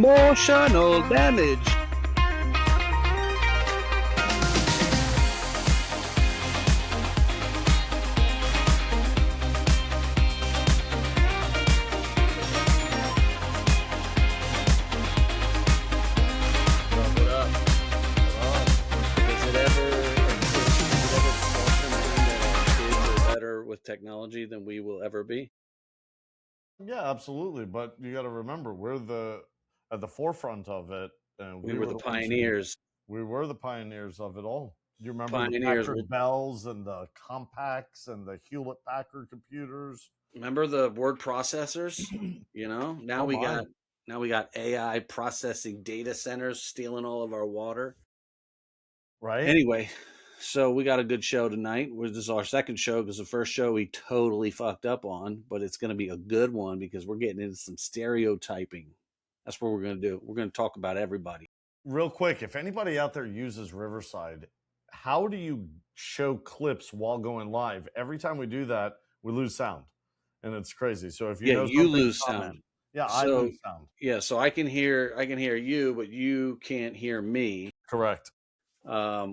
Emotional damage. With technology than we will ever be? Yeah, absolutely. But you got to remember, we're at the forefront of it, and We were the ones pioneers. we were the pioneers of it all. You remember the Pioneers. Packard Bells and the Compacts and the Hewlett Packard computers. Remember the word processors? You know, now we got AI processing data centers stealing all of our water. Right. Anyway, so we got a good show tonight. This is our second show because the first show we totally fucked up on, but it's going to be a good one because we're getting into some stereotyping. That's what we're going to do. We're going to talk about everybody. Real quick, if anybody out there uses Riverside, how do you show clips while going live? Every time we do that, we lose sound, and it's crazy. So if you know you lose sound. Yeah, I lose sound. Yeah, so I can hear you, but you can't hear me. Correct.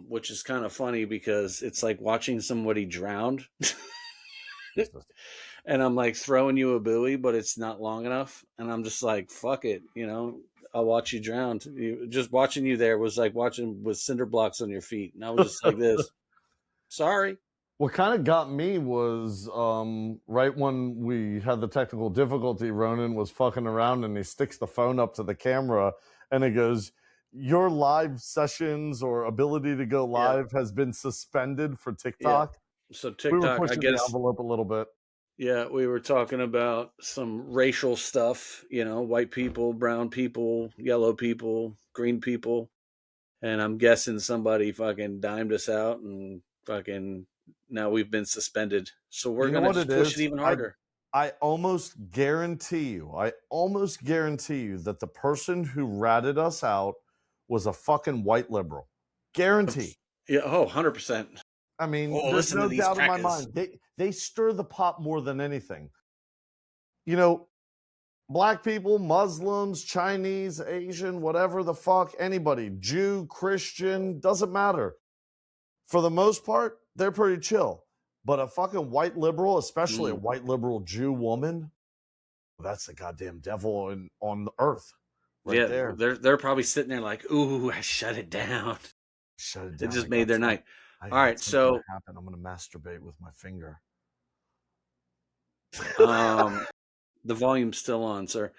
Which is kind of funny because it's like watching somebody drowned. And I'm like throwing you a buoy, but it's not long enough. And I'm just like, fuck it, you know, I'll watch you drown. Just watching you there was like watching with cinder blocks on your feet. And I was just like this. Sorry. What kind of got me was right when we had the technical difficulty, Ronan was fucking around and he sticks the phone up to the camera and it goes, your live sessions or ability to go live has been suspended for TikTok. Yeah. So TikTok, we were pushing I guess, the envelope a little bit. Yeah, we were talking about some racial stuff, you know, white people, brown people, yellow people, green people. And I'm guessing somebody fucking dimed us out and fucking now we've been suspended. So we're going to push it even harder. I almost guarantee you that the person who ratted us out was a fucking white liberal. Guarantee. Yeah, 100%. I mean, there's no doubt in my mind. They stir the pot more than anything. You know, black people, Muslims, Chinese, Asian, whatever the fuck, anybody, Jew, Christian, doesn't matter. For the most part, they're pretty chill. But a fucking white liberal, especially a white liberal Jew woman, that's the goddamn devil on the earth. Right there. They're probably sitting there like, ooh, I shut it down. Shut it down. It just made their night. All right, so I'm going to masturbate with my finger. The volume's still on, sir.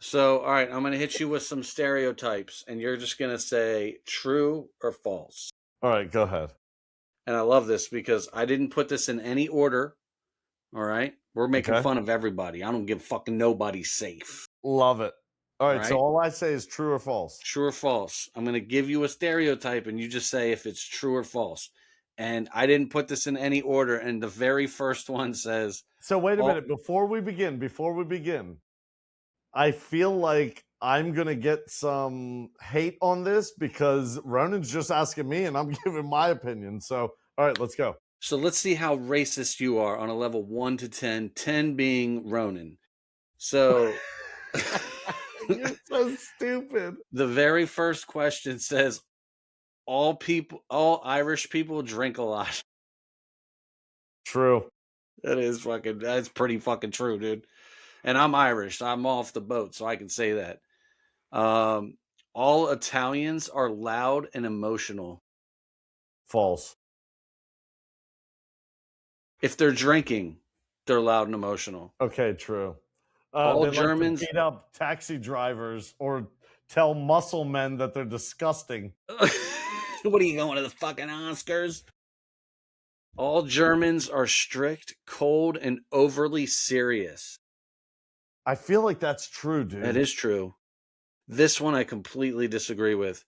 So, all right, I'm going to hit you with some stereotypes, and you're just going to say true or false. All right, go ahead. And I love this because I didn't put this in any order. All right, we're making fun of everybody. I don't give fucking nobody safe. Love it. All right, so all I say is true or false. True or false. I'm going to give you a stereotype, and you just say if it's true or false. And I didn't put this in any order, and the very first one says... So wait a minute. Before we begin, I feel like I'm going to get some hate on this because Ronan's just asking me, and I'm giving my opinion. So, all right, let's go. So let's see how racist you are on a level 1 to 10, 10 being Ronan. So... You're so stupid. The very first question says, all Irish people drink a lot. True. That's pretty fucking true, dude. And I'm Irish. I'm off the boat, so I can say that. All Italians are loud and emotional. False. If they're drinking, they're loud and emotional. Okay, true. All Germans like to beat up taxi drivers or tell muscle men that they're disgusting. What are you going to the fucking Oscars? All Germans are strict, cold, and overly serious. I feel like that's true, dude. That is true. This one I completely disagree with.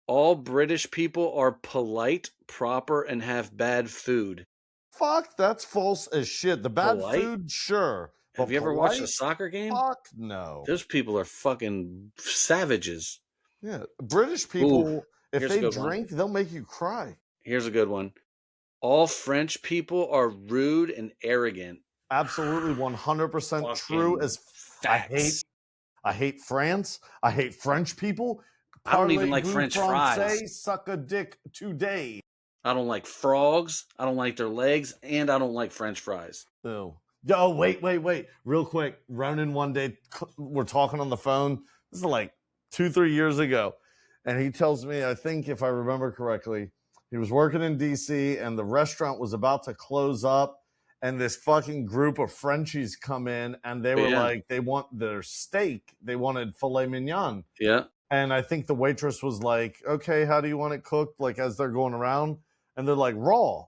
All British people are polite, proper, and have bad food. Fuck, that's false as shit. The bad food, sure. Have you ever watched a soccer game? Fuck no. Those people are fucking savages. Yeah. British people, if they drink, they'll make you cry. Here's a good one. All French people are rude and arrogant. Absolutely 100% true as facts. I hate France. I hate French people. I don't even like French fries. Suck a dick today. I don't like frogs. I don't like their legs, and I don't like French fries. Oh, wait. Real quick. Ronan one day, we're talking on the phone. This is like 2-3 years ago. And he tells me, I think if I remember correctly, he was working in D.C. and the restaurant was about to close up. And this fucking group of Frenchies come in and they were like, they want their steak. They wanted filet mignon. Yeah. And I think the waitress was like, okay, how do you want it cooked? Like as they're going around. And they're like, raw.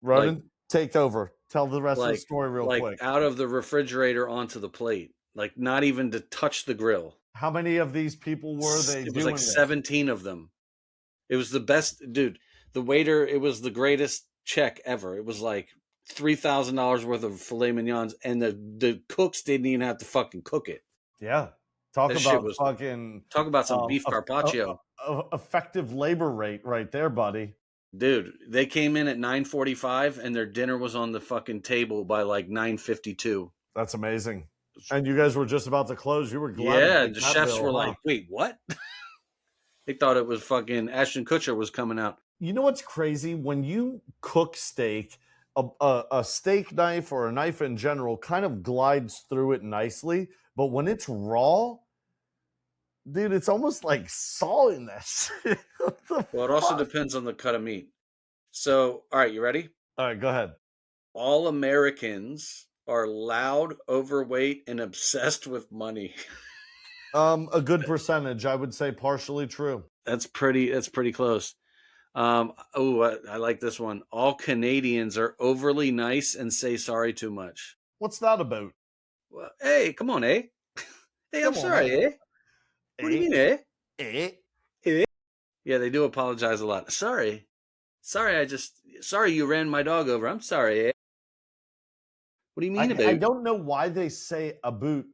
Ronan, take over. Tell the rest of the story real quick. Out of the refrigerator onto the plate. Like not even to touch the grill. How many of these people were they doing? It was like 17 of them. It was the best, dude. The waiter, it was the greatest check ever. It was like $3,000 worth of filet mignons, and the cooks didn't even have to fucking cook it. Yeah. Talk about some beef carpaccio. Effective labor rate right there, buddy. Dude, they came in at 9:45 and their dinner was on the fucking table by like 9:52. That's amazing. And you guys were just about to close. You were glad. Yeah, the chefs were like, wait, what? They thought it was fucking Ashton Kutcher was coming out. You know what's crazy? When you cook steak, a steak knife or a knife in general kind of glides through it nicely. But when it's raw, dude, it's almost like sawing that shit. Well, it also depends on the cut of meat. So, all right, you ready? All right, go ahead. All Americans are loud, overweight, and obsessed with money. A good percentage, I would say, partially true. That's pretty close. I like this one. All Canadians are overly nice and say sorry too much. What's that about? Well, hey, come on, eh? Hey, I'm sorry, eh? What do you mean, eh? Eh? Yeah, they do apologize a lot. Sorry you ran my dog over. I'm sorry, eh? What do you mean about? I don't know why they say a boot.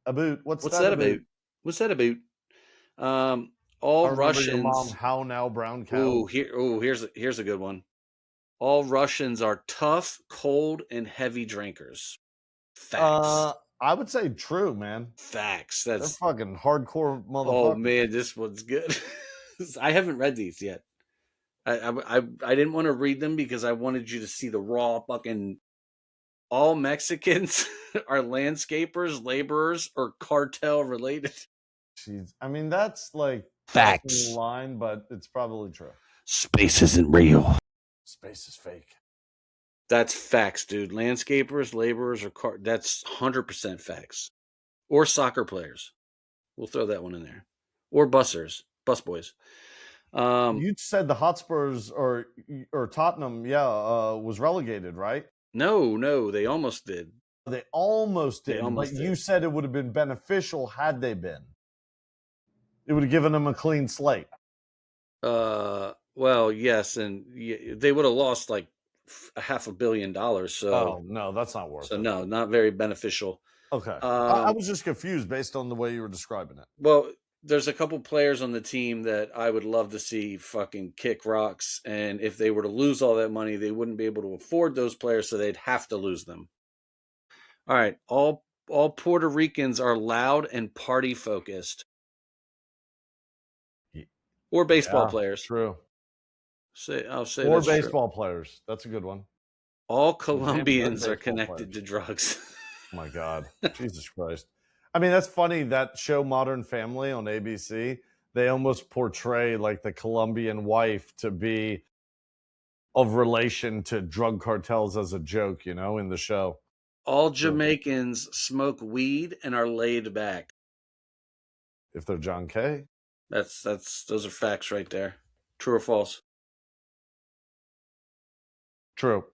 A boot. What's that about? What's that about? All Russians. Your mom, how now, brown cow? Here's a good one. All Russians are tough, cold, and heavy drinkers. Facts. I would say true, man. Facts. They're fucking hardcore motherfuckers. Oh man, this one's good. I haven't read these yet. I didn't want to read them because I wanted you to see the raw fucking. All Mexicans are landscapers, laborers, or cartel related. Jeez, I mean that's like facts line, but it's probably true. Space isn't real. Space is fake. That's facts, dude. Landscapers, laborers, or that's 100% facts. Or soccer players. We'll throw that one in there. Or busers, busboys. You said the Hotspurs or Tottenham, was relegated, right? No, they almost did. They almost did. You said it would have been beneficial had they been. It would have given them a clean slate. Well, yes, and they would have lost like $500 million. So, no, that's not worth it. So, no, not very beneficial. Okay, I was just confused based on the way you were describing it. Well, there's a couple players on the team that I would love to see fucking kick rocks, and if they were to lose all that money, they wouldn't be able to afford those players, so they'd have to lose them. All right, all Puerto Ricans are loud and party focused. Or baseball players. True. I'll say or baseball players. That's a good one. All Colombians are connected to drugs. Oh my God. Jesus Christ. I mean, that's funny. That show Modern Family on ABC, they almost portray like the Colombian wife to be of relation to drug cartels as a joke, in the show. All Jamaicans smoke weed and are laid back. If they're John Kay. Those are facts right there. True or false? True.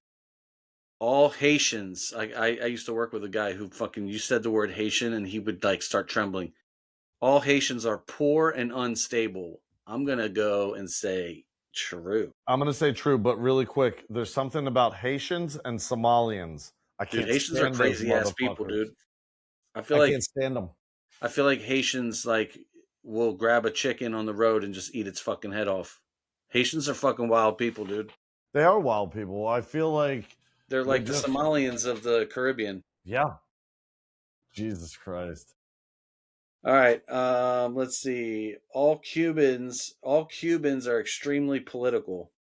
All Haitians. I used to work with a guy who you said the word Haitian and he would like start trembling. All Haitians are poor and unstable. I'm going to go and say true. I'm going to say true, but really quick, there's something about Haitians and Somalians. Haitians are crazy ass people, dude. I can't stand them. I feel like Haitians will grab a chicken on the road and just eat its fucking head off. Haitians are fucking wild people, dude. They are wild people. I feel like they're like the Somalians of the Caribbean. Yeah. Jesus Christ. All right. Let's see. All Cubans are extremely political.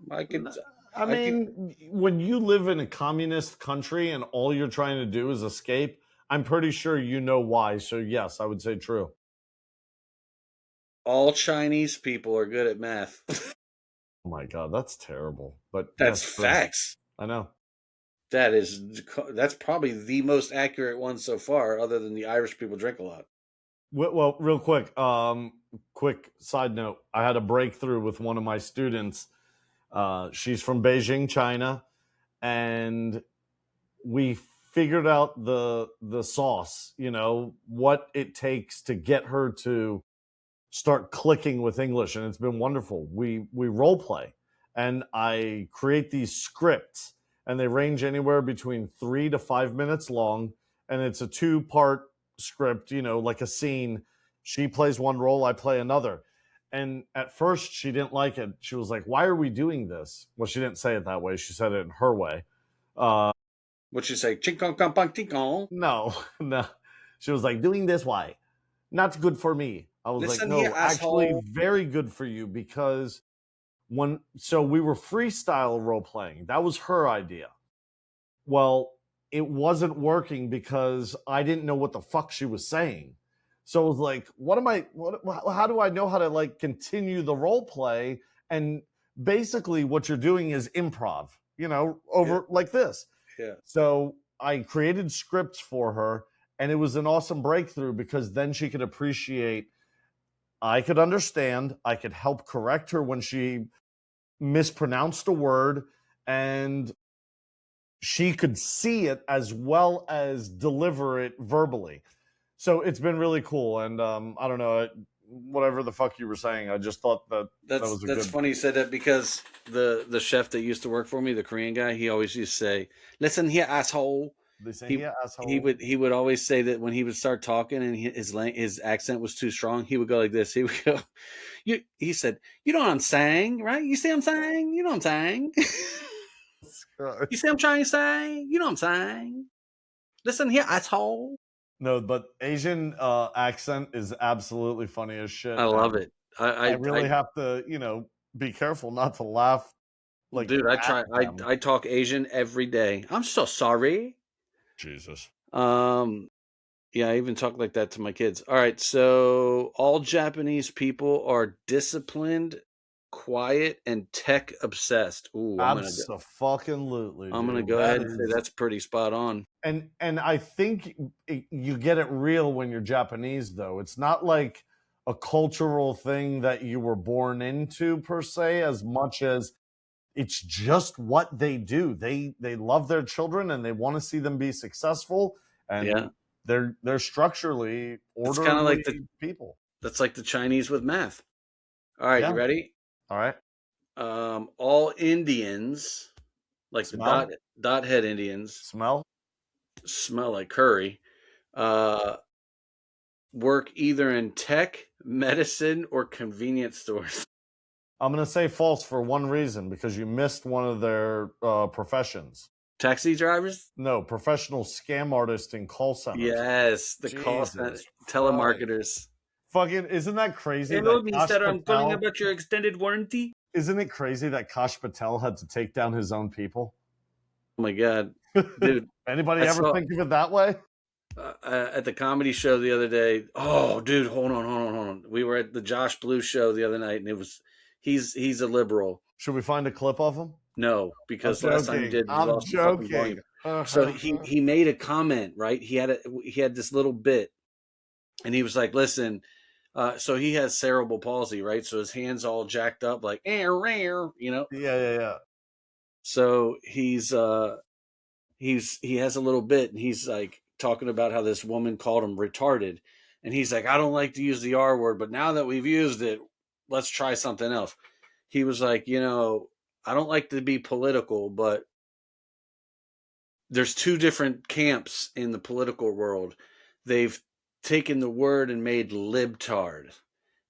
I mean, when you live in a communist country and all you're trying to do is escape, I'm pretty sure you know why. So yes, I would say true. All Chinese people are good at math. Oh my God, that's terrible. But That's yes, true. facts. I know. That's probably the most accurate one so far, other than the Irish people drink a lot. Well, real quick, quick side note. I had a breakthrough with one of my students. She's from Beijing, China, and we figured out the sauce. You know what it takes to get her to start clicking with English, and it's been wonderful. We role play, and I create these scripts, and they range anywhere between 3 to 5 minutes long, and it's a 2-part script. You know, like a scene. She plays one role, I play another. And at first, she didn't like it. She was like, "Why are we doing this?" Well, she didn't say it that way. She said it in her way. What'd you say? Ching kong kong pong ting kong. No, no. She was like, "Doing this, why? Not good for me." I was Listen like, here, "No, actually, asshole." very good for you because so we were freestyle role playing. That was her idea. Well, it wasn't working because I didn't know what the fuck she was saying. So I was like, how do I know how to like continue the role play? And basically what you're doing is improv, over like this. Yeah. So I created scripts for her, and it was an awesome breakthrough because then she could appreciate, I could understand, I could help correct her when she mispronounced a word, and she could see it as well as deliver it verbally. So it's been really cool. And I don't know, whatever the fuck you were saying, I just thought that's funny you said that, because the chef that used to work for me, the Korean guy, he always used to say, "Listen here, asshole." They say, He, "Yeah, asshole." he would always say that when he would start talking and his accent was too strong, he would go like this. He would go, he said, "You know what I'm saying, right? You see what I'm saying? You know what I'm saying? You see what I'm trying to say? You know what I'm saying? Listen here, asshole." No, but Asian accent is absolutely funny as shit. I love it. I really have to, be careful not to laugh. Like, dude, I talk Asian every day. I'm so sorry. Jesus. Yeah, I even talk like that to my kids. All right, so all Japanese people are disciplined, quiet, and tech obsessed. Ooh, Absolutely. I'm gonna go ahead and say that's pretty spot on. And I think you get it real when you're Japanese, though. It's not like a cultural thing that you were born into per se, as much as it's just what they do. They love their children and they want to see them be successful. And they're structurally orderly, kind of like people. That's like the Chinese with math. All right, you ready? All right. All Indians, like the dot head Indians, smell like curry. Work either in tech, medicine, or convenience stores. I'm going to say false for one reason, because you missed one of their professions. Taxi drivers? No, professional scam artists in call centers. Yes, the call center telemarketers. Fucking, isn't that crazy? Hello, mister, I'm calling about your extended warranty. Isn't it crazy that Kash Patel had to take down his own people? Oh my God, dude. Anybody ever think of it that way? At the comedy show the other day. Oh, dude, hold on. We were at the Josh Blue show the other night, and it was he's a liberal. Should we find a clip of him? No, because last time he did, I'm joking. So he made a comment, right? He had this little bit, and he was like, "Listen." So he has cerebral palsy, right? So his hands all jacked up, like rare, Yeah. So he has a little bit, and he's like talking about how this woman called him retarded, and he's like, "I don't like to use the R word, but now that we've used it, let's try something else." He was like, I don't like to be political, but there's two different camps in the political world. They've taken the word and made libtard.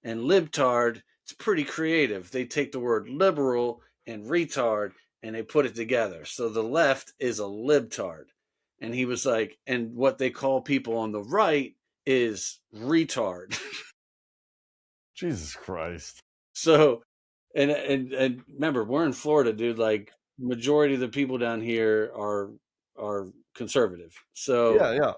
And libtard, it's pretty creative. They take the word liberal and retard and they put it together. So the left is a libtard. And he was like, and what they call people on the right is retard. Jesus Christ. So, and remember, we're in Florida, dude. Like, majority of the people down here are conservative. So yeah.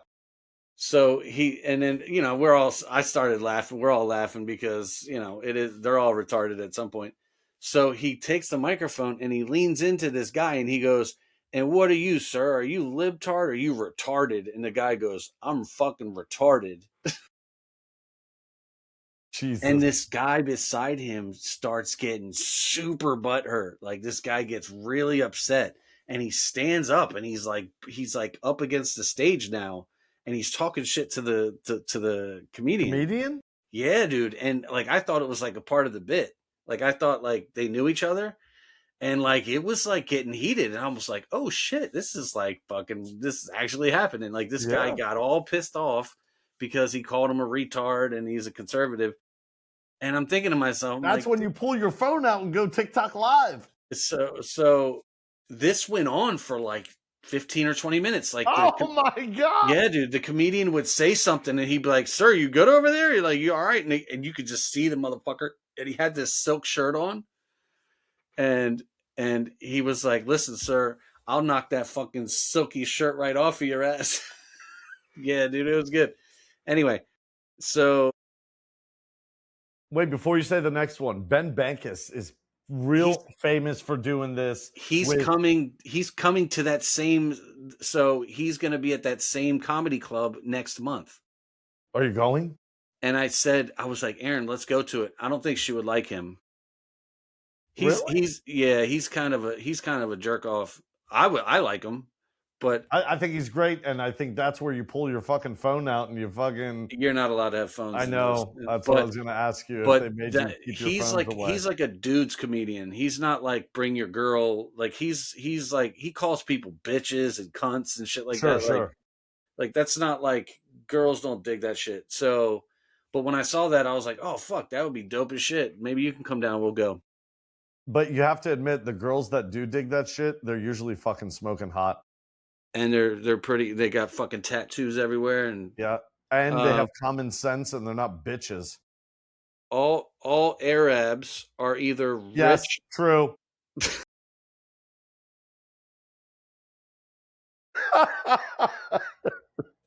So and then, you know, I started laughing. We're all laughing because, you know, they're all retarded at some point. So he takes the microphone and he leans into this guy and he goes, "And what are you, sir? Are you libtard or are you retarded?" And the guy goes, "I'm fucking retarded." Jesus. And this guy beside him starts getting super butthurt. Like, this guy gets really upset and he stands up and he's like up against the stage now. And he's talking shit to the comedian. Comedian? Yeah, dude. And like, I thought it was like a part of the bit. Like, I thought like they knew each other, and like it was like getting heated. And I was like, oh shit, this is actually happening. Like, this guy got all pissed off because he called him a retard and he's a conservative. And I'm thinking to myself, that's like, when you pull your phone out and go TikTok live. So this went on for like 15 or 20 minutes. Like, oh my God. Yeah, dude. The comedian would say something and he'd be like, "Sir, you good over there?" You're like, "You all right?" And you could just see the motherfucker. And he had this silk shirt on. And he was like, "Listen, sir, I'll knock that fucking silky shirt right off of your ass." Yeah, dude, it was good. Anyway, so. Wait, before you say the next one, Ben Bankus is famous for doing this. He's coming to that same, so he's going to be at that same comedy club next month. Are you going? And I was like, "Aaron, let's go to it." I don't think she would like him. He's kind of a jerk off. I like him, but I think he's great, and I think that's where you pull your fucking phone out and you're not allowed to have phones. I know. That's what I was going to ask you. But if they made you keep your phones away. He's like a dude's comedian. He's not like bring your girl. Like, he's like, he calls people bitches and cunts and shit like that. Sure. Like that's not like, girls don't dig that shit. So, but when I saw that, I was like, oh fuck, that would be dope as shit. Maybe you can come down. We'll go. But you have to admit, the girls that do dig that shit, they're usually fucking smoking hot. And they're pretty. They got fucking tattoos everywhere, and they have common sense, and they're not bitches. All Arabs are either rich. True.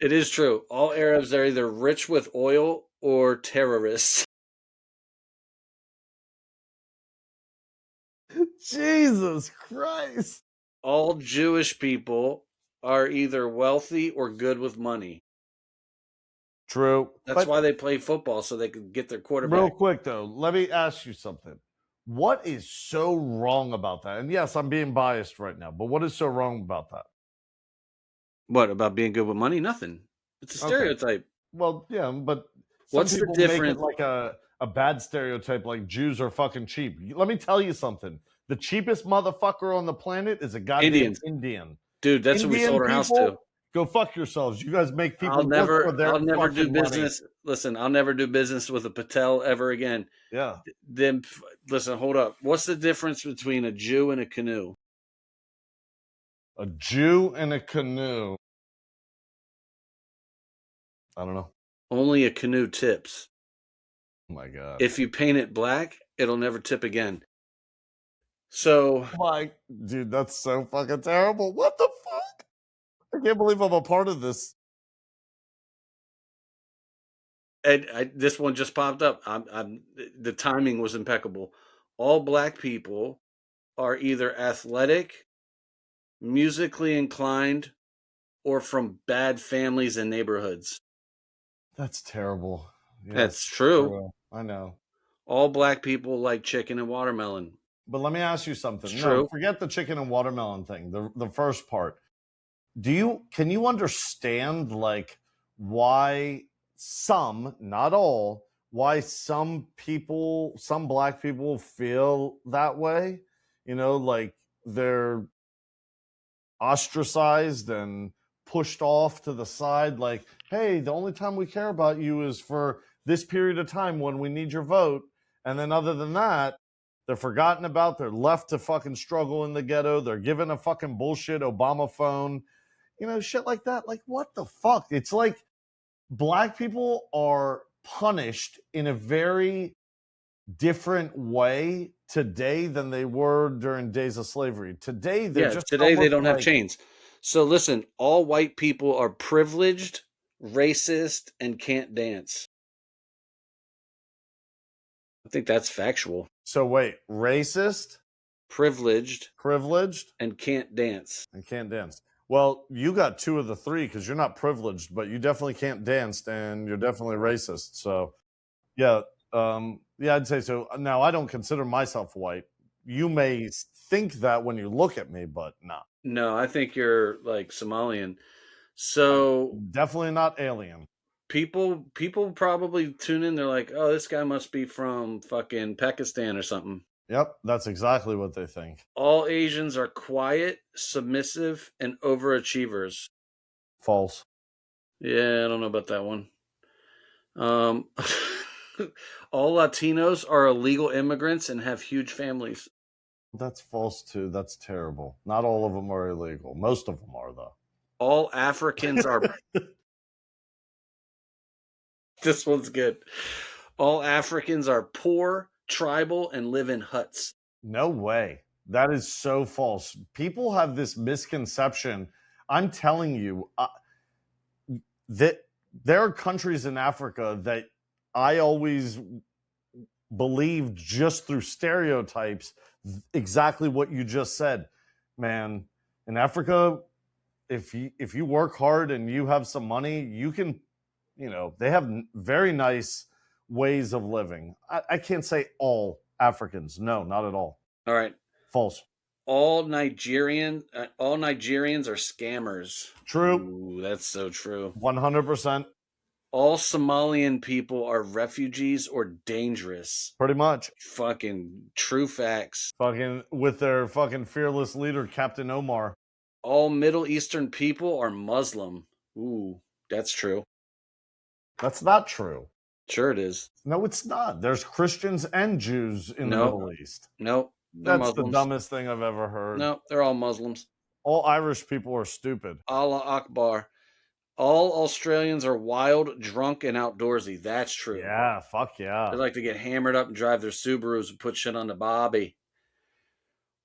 It is true. All Arabs are either rich with oil or terrorists. Jesus Christ. All Jewish people are either wealthy or good with money. True. That's why they play football, so they can get their quarterback. Real quick, though, let me ask you something. What is so wrong about that? And yes, I'm being biased right now, but what is so wrong about that? What, about being good with money? Nothing. It's a stereotype. Okay. Well, yeah, but what's the difference? Make it like a bad stereotype, like Jews are fucking cheap. Let me tell you something. The cheapest motherfucker on the planet is a goddamn Indian. Dude, that's what we sold our house to. Go fuck yourselves. You guys make people I'll never do business. Money. Listen, I'll never do business with a Patel ever again. Yeah. Then listen, hold up. What's the difference between a Jew and a canoe? A Jew and a canoe. I don't know. Only a canoe tips. Oh my God. If you paint it black, it'll never tip again. So, dude, that's so fucking terrible. What the fuck? I can't believe I'm a part of this. And this one just popped up. The timing was impeccable. All black people are either athletic, musically inclined, or from bad families and neighborhoods. That's terrible. Yeah, that's true. I know. All black people like chicken and watermelon. But let me ask you something. It's true. Forget the chicken and watermelon thing. The first part. Can you understand like why some, not all, why some black people feel that way? You know, like they're ostracized and pushed off to the side, like, hey, the only time we care about you is for this period of time when we need your vote. And then other than that, they're forgotten about. They're left to fucking struggle in the ghetto. They're given a fucking bullshit Obama phone. shit like that. Like, what the fuck? It's like black people are punished in a very different way today than they were during days of slavery. Today, they're just today they don't have like, chains. So listen, all white people are privileged, racist, and can't dance. I think that's factual. So wait, racist, privileged, and can't dance. Well, you got two of the three because you're not privileged, but you definitely can't dance, and you're definitely racist. So, yeah, I'd say so. Now, I don't consider myself white. You may think that when you look at me, but nah. No, I think you're like Somalian. So definitely not alien. People probably tune in. They're like, "Oh, this guy must be from fucking Pakistan or something." Yep, that's exactly what they think. All Asians are quiet, submissive, and overachievers. False. Yeah, I don't know about that one. All Latinos are illegal immigrants and have huge families. That's false too. That's terrible. Not all of them are illegal. Most of them are, though. All Africans are. This one's good. All Africans are poor, tribal, and live in huts. No way. That is so false. People have this misconception. I'm telling you that there are countries in Africa that I always believed just through stereotypes exactly what you just said. Man, in Africa, if you work hard and you have some money, you can, they have very nice ways of living. I can't say all Africans. No, not at all. All right. False. All Nigerians are scammers. True. Ooh, that's so true. 100%. All Somalian people are refugees or dangerous. Pretty much. Fucking true facts. Fucking with their fucking fearless leader, Captain Omar. All Middle Eastern people are Muslim. Ooh, that's true. That's not true. Sure it is. No, it's not. There's Christians and Jews in the Middle East. Nope. That's Muslims. The dumbest thing I've ever heard. No, they're all Muslims. All Irish people are stupid. Allah Akbar. All Australians are wild, drunk, and outdoorsy. That's true. Yeah, fuck yeah. They like to get hammered up and drive their Subarus and put shit on the bobby.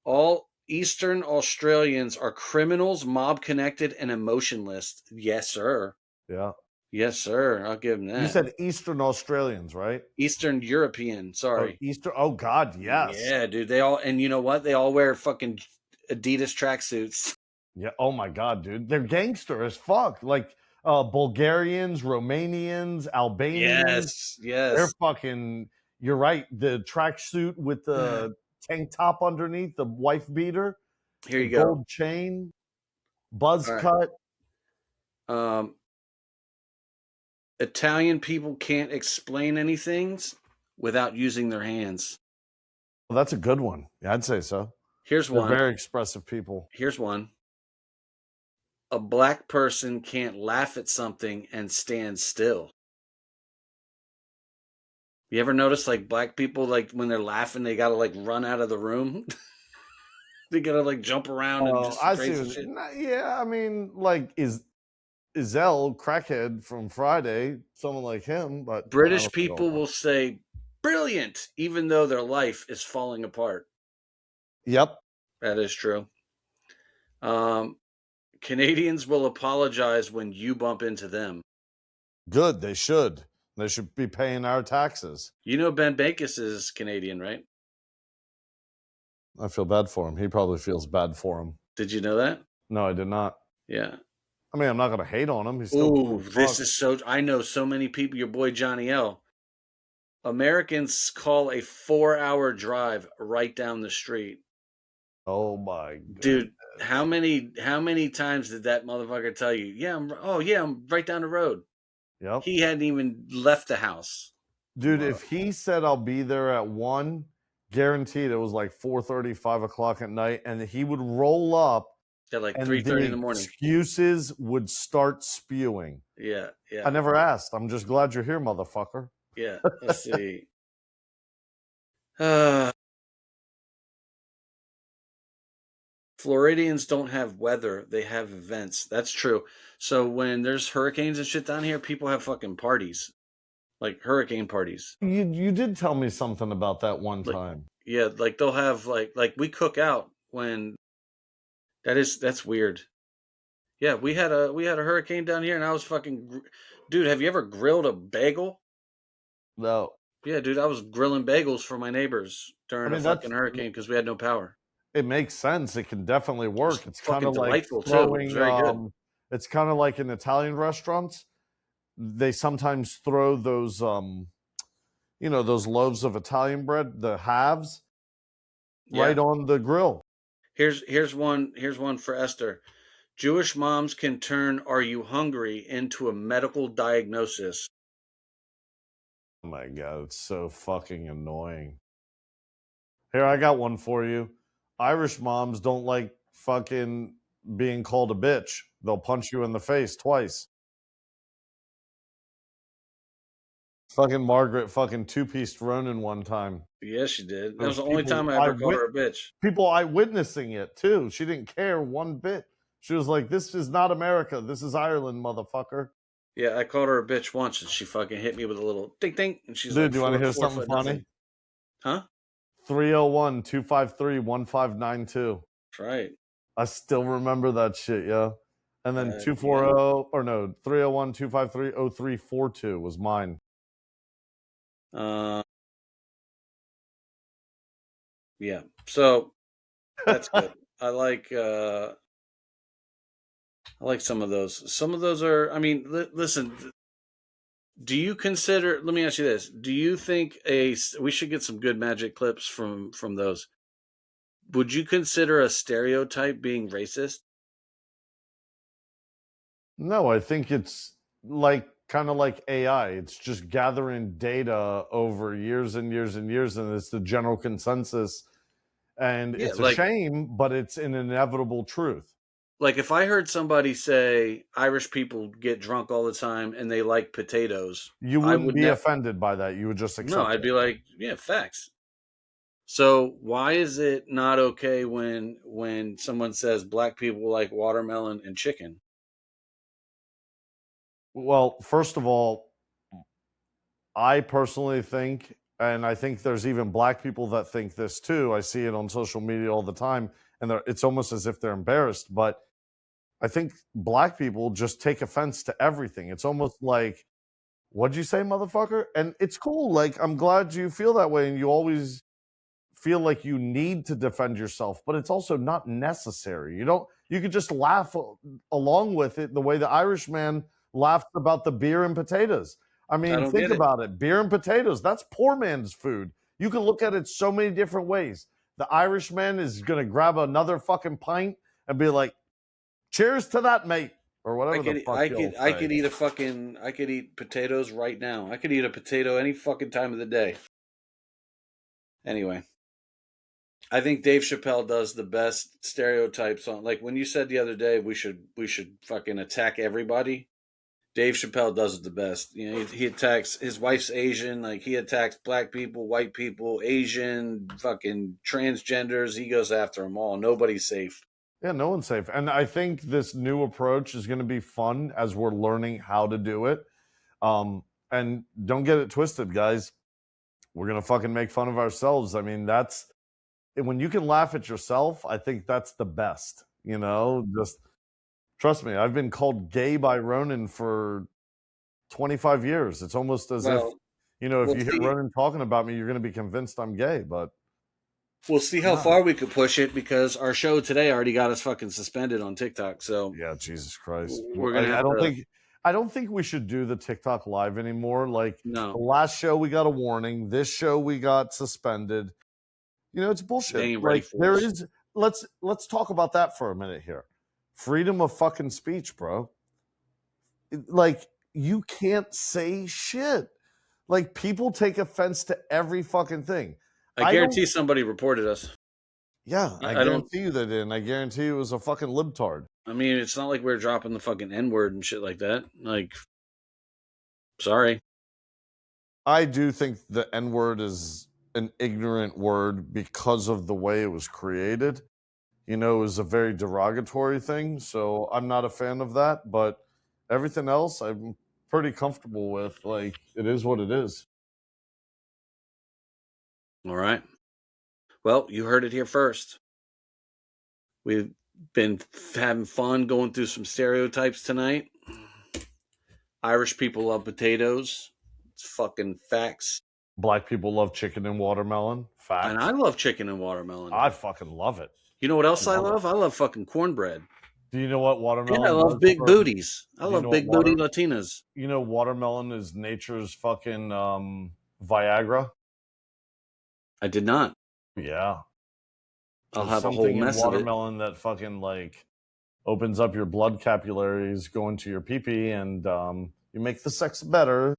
All Eastern Australians are criminals, mob-connected, and emotionless. Yes, sir. Yeah. Yes, sir. I'll give them that. You said Eastern Australians, right? Eastern European. Sorry. Oh, God, yes. Yeah, dude. They all, and you know what? They all wear fucking Adidas tracksuits. Yeah. Oh my God, dude. They're gangster as fuck. Like Bulgarians, Romanians, Albanians. Yes. They're fucking. You're right. The tracksuit with the tank top underneath, the wife beater. Here you go. Gold chain, buzz cut. Italian people can't explain anything without using their hands. Well, that's a good one. Yeah, I'd say so. Here's one. They're very expressive people. Here's one. A black person can't laugh at something and stand still. You ever notice like black people, like when they're laughing, they gotta like run out of the room? They gotta like jump around and just crazy shit. Yeah, I mean, like Izelle, crackhead from Friday, someone like him, but British people will say brilliant, even though their life is falling apart. Yep. That is true. Canadians will apologize when you bump into them. Good, they should. They should be paying our taxes. You know Ben Bacus is Canadian, right? I feel bad for him. He probably feels bad for him. Did you know that? No, I did not. Yeah. I mean, I'm not going to hate on him. He's still cool. This is so... I know so many people. Your boy Johnny L. Americans call a 4-hour drive right down the street. Oh, my God. Dude, how many times did that motherfucker tell you, I'm right down the road? Yep. He hadn't even left the house. Dude, if he said I'll be there at 1, guaranteed it was like 4:30, 5 o'clock at night, and he would roll up at like 3:30 in the morning. Excuses would start spewing. Yeah. I never asked. I'm just glad you're here, motherfucker. Yeah. Let's see. Floridians don't have weather; they have events. That's true. So when there's hurricanes and shit down here, people have fucking parties, like hurricane parties. You did tell me something about that one Like, time. yeah, like they'll have like we cook out when that's weird. Yeah, we had a hurricane down here, and I was fucking, dude. Have you ever grilled a bagel? No, Yeah, dude, I was grilling bagels for my neighbors I during a mean fucking hurricane because we had no power. it makes sense. It can definitely It was work. It's kind fucking of like delightful too. It was throwing. very good. It's kind of like in Italian restaurants. They sometimes throw those, those loaves of Italian bread, the halves, right Yeah. on the grill. Here's one for Esther. Jewish moms can turn "Are you hungry?" into a medical diagnosis. Oh my god, it's so fucking annoying. Here, I got one for you. Irish moms don't like fucking being called a bitch. They'll punch you in the face twice. Fucking Margaret fucking two-pieced Ronan one time. Yes, she did. That There was was the only time I ever called her a bitch. people eyewitnessing it too. She didn't care one bit. She was like, "This is not America. This is Ireland, motherfucker." Yeah, I called her a bitch once, and she fucking hit me with a little ding ding, and she's Dude, like do you want to hear four something foot funny? nothing. Huh? 301-253-1592. That's right. I still remember that shit, yo. And then Yeah. 240 or no, 301-253-0342 was mine. Yeah. So that's good. I like some of those. Some of those are. I mean, listen. Do you consider? Let me ask you this: do you think we should get some good magic clips from those? Would you consider a stereotype being racist? No, I think it's like kind of like AI. It's just gathering data over years and years and years, and it's the general consensus. And Yeah, it's a shame, but it's an inevitable truth. like if I heard somebody say Irish people get drunk all the time and they like potatoes, You I wouldn't would be never. offended by that. You would just No, accept I'd it. be like, yeah, facts. So why is it not okay when someone says black people like watermelon and chicken? Well, first of all, I personally think, and I think there's even black people that think this too. I see it on social media all the time, and it's almost as if they're embarrassed. But I think black people just take offense to everything. It's almost like, what'd you say, motherfucker? And it's cool. Like, I'm glad you feel that way, and you always feel like you need to defend yourself, but it's also not necessary. You could just laugh along with it the way the Irishman laughed about the beer and potatoes. I I mean, don't think get it. about it. Beer and potatoes, that's poor man's food. You can look at it so many different ways. The Irishman is going to grab another fucking pint and be like, cheers to that, mate, or I whatever the could fuck I you'll could I say. could eat I could eat potatoes right now. I could eat a potato any fucking time of the day. Anyway, I think Dave Chappelle does the best stereotypes on, like when you said the other day we should fucking attack everybody. Dave Chappelle does it the best. You know, he attacks his wife's Asian, like he attacks black people, white people, Asian, fucking transgenders. He goes after them all. Nobody's safe. Yeah, no one's safe. And I think this new approach is going to be fun as we're learning how to do it. And don't get it twisted, guys. We're going to fucking make fun of ourselves. I mean, when you can laugh at yourself, I think that's the best. Just trust me, I've been called gay by Ronan for 25 years. It's almost as if, Well, if we'll you hear see. Ronan talking about me, you're going to be convinced I'm gay, but We'll see how far we could push it because our show today already got us fucking suspended on TikTok. So yeah, Jesus Christ. we're I, gonna I have don't to. think I don't think we should do the TikTok live anymore. Like the No, last show we got a warning. This show we got suspended. It's bullshit. they ain't ready Like for there us. is let's talk about that for a minute here. Freedom of fucking speech, bro. Like you can't say shit. Like people take offense to every fucking thing. I don't guarantee somebody reported us. Yeah, I I don't. guarantee you they did. And I guarantee you it was a fucking libtard. I mean, it's not like we're dropping the fucking N word and shit like that. Like, sorry. I do think the N word is an ignorant word because of the way it was created. is a very derogatory thing. So I'm not a fan of that. But everything else, I'm pretty comfortable with. Like, it is what it is. All right. Well, you heard it here first. We've been having fun going through some stereotypes tonight. Irish people love potatoes. It's fucking facts. Black people love chicken and watermelon. Facts. And I love chicken and watermelon. I fucking love it. You know what else I love? I love fucking cornbred. Do you know what watermelon? Yeah, I love big booties. I love big booty Latinas. You know, watermelon is nature's fucking Viagra. I did not. Yeah. I'll have a whole mess of it. Watermelon that fucking like opens up your blood capillaries, go into your pee-pee, and you make the sex better.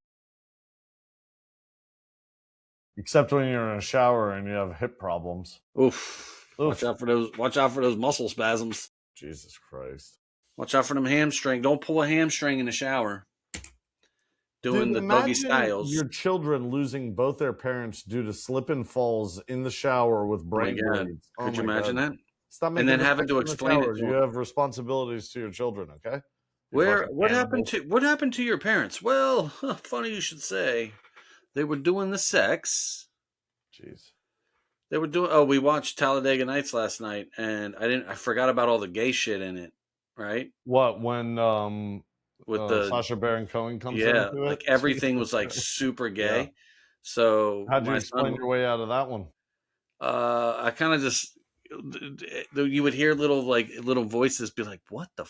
Except when you're in a shower and you have hip problems. Oof. Watch out for those muscle spasms. Jesus Christ. Watch out for them hamstring. Don't pull a hamstring in the shower. Doing the doggy styles. Your children losing both their parents due to slip and falls in the shower with brain bleeds. Could you imagine that? Stop making and then having to explain it. You have responsibilities to your children, okay? What happened to your parents? Well, funny you should say. They were doing the sex. Jeez. They were doing. Oh, we watched Talladega Nights last night, and I forgot about all the gay shit in it. Right? What when with the Sacha Baron Cohen comes? Yeah, like everything was like super gay. Yeah. So how'd you explain your way out of that one? I kind of just you would hear little voices be like, "What the?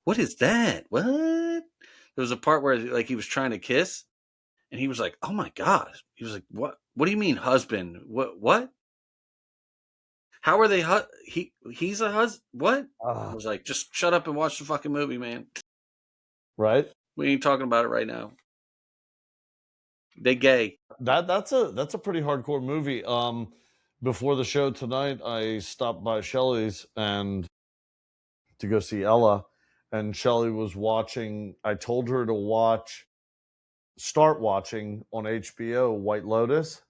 What is that? What?" There was a part where like he was trying to kiss. And he was like, "Oh my God!" He was like, "What? What do you mean, husband? What? How are they? He's a husband? What?" I was like, "Just shut up and watch the fucking movie, man." Right? We ain't talking about it right now. They gay. That's a pretty hardcore movie. Before the show tonight, I stopped by Shelley's and to go see Ella, and Shelley was watching. I told her to start watching on HBO White Lotus,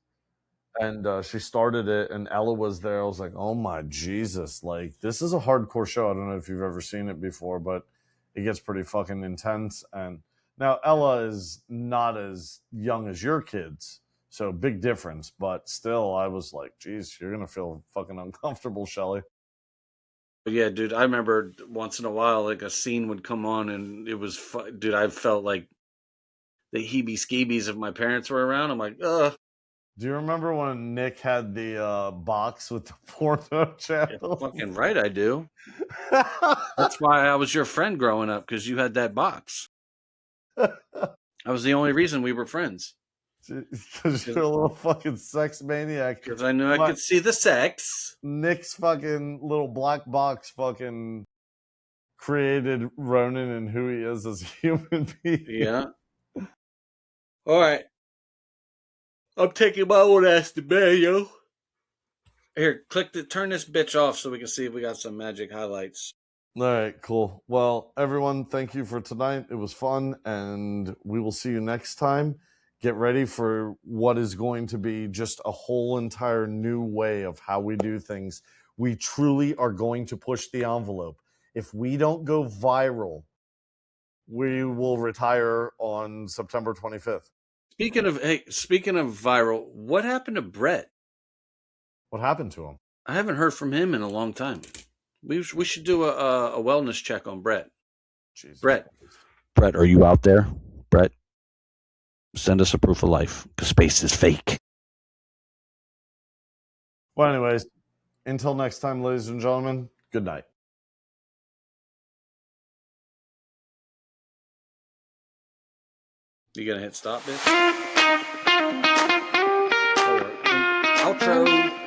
and she started it, and Ella was there. I was like, oh my Jesus, like this is a hardcore show. I don't know if you've ever seen it before, but it gets pretty fucking intense. And now Ella is not as young as your kids, so big difference, but still I was like, geez, you're gonna feel fucking uncomfortable, Shelley. But yeah, dude, I remember once in a while like a scene would come on and it was dude, I felt like the heebie-skeebies if my parents were around. I'm like, ugh. Do you remember when Nick had the box with the porno channel? Yeah, fucking right, I do. That's why I was your friend growing up, because you had that box. That was the only reason we were friends. Because you're a little fucking sex maniac. Because I knew I could see the sex. Nick's fucking little black box fucking created Ronan and who he is as a human being. Yeah. All right. I'm taking my old ass to bed, yo. Here, turn this bitch off so we can see if we got some magic highlights. All right, cool. Well, everyone, thank you for tonight. It was fun, and we will see you next time. Get ready for what is going to be just a whole entire new way of how we do things. We truly are going to push the envelope. If we don't go viral, we will retire on September 25th. Speaking of viral, what happened to Brett? What happened to him? I haven't heard from him in a long time. We should do a wellness check on Brett. Jesus. Brett, are you out there? Brett, send us a proof of life, because space is fake. Well, anyways, until next time, ladies and gentlemen, good night. You gonna hit stop, bitch? Outro.